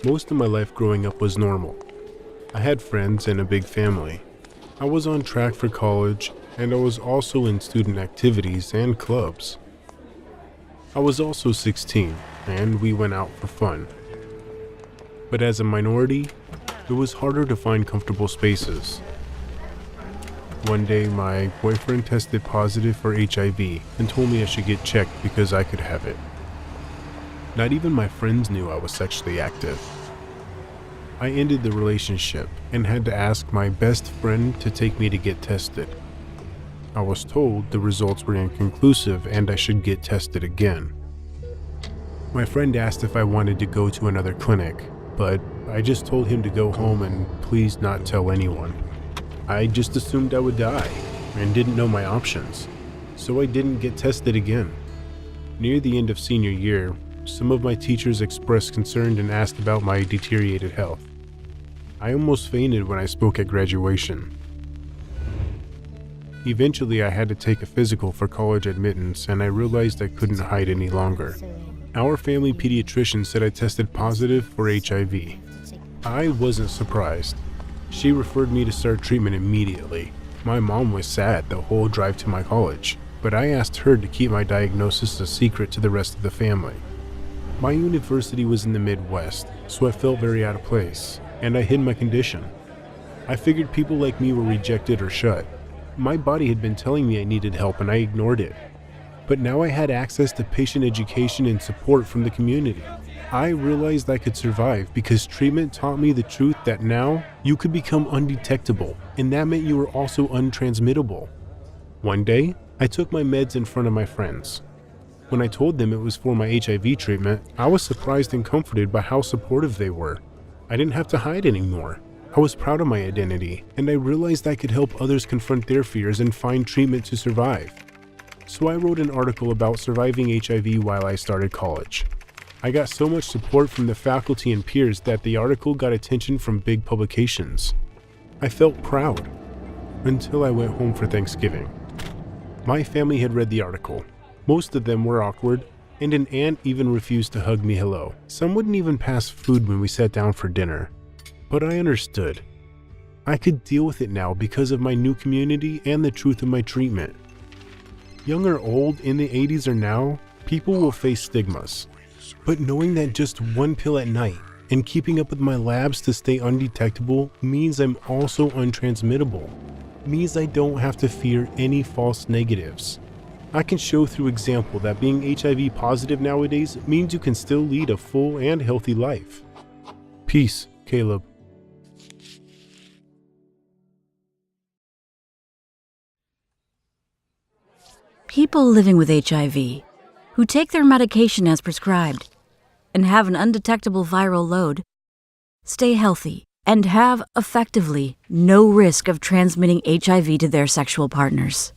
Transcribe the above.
Most of my life growing up was normal. I had friends and a big family. I was on track for college, and I was also in student activities and clubs. I was also 16, and we went out for fun. But as a minority, it was harder to find comfortable spaces. One day, my boyfriend tested positive for HIV and told me I should get checked because I could have it. Not even my friends knew I was sexually active. I ended the relationship and had to ask my best friend to take me to get tested. I was told the results were inconclusive and I should get tested again. My friend asked if I wanted to go to another clinic, but I just told him to go home and please not tell anyone. I just assumed I would die and didn't know my options, so I didn't get tested again. Near the end of senior year, some of my teachers expressed concern and asked about my deteriorated health. I almost fainted when I spoke at graduation. Eventually, I had to take a physical for college admittance, and I realized I couldn't hide any longer. Our family pediatrician said I tested positive for HIV. I wasn't surprised. She referred me to start treatment immediately. My mom was sad the whole drive to my college, but I asked her to keep my diagnosis a secret to the rest of the family. My university was in the Midwest, so I felt very out of place, and I hid my condition. I figured people like me were rejected or shut. My body had been telling me I needed help and I ignored it. But now I had access to patient education and support from the community. I realized I could survive because treatment taught me the truth that now you could become undetectable, and that meant you were also untransmittable. One day, I took my meds in front of my friends. When I told them it was for my HIV treatment, I was surprised and comforted by how supportive they were. I didn't have to hide anymore. I was proud of my identity, and I realized I could help others confront their fears and find treatment to survive. So I wrote an article about surviving HIV while I started college. I got so much support from the faculty and peers that the article got attention from big publications. I felt proud, until I went home for Thanksgiving. My family had read the article. Most of them were awkward, and an aunt even refused to hug me hello. Some wouldn't even pass food when we sat down for dinner. But I understood. I could deal with it now because of my new community and the truth of my treatment. Young or old, in the 80s or now, people will face stigmas. But knowing that just one pill at night and keeping up with my labs to stay undetectable means I'm also untransmittable. Means I don't have to fear any false negatives. I can show through example that being HIV positive nowadays means you can still lead a full and healthy life. Peace, Kaleb. People living with HIV, who take their medication as prescribed and have an undetectable viral load, stay healthy and have, effectively, no risk of transmitting HIV to their sexual partners.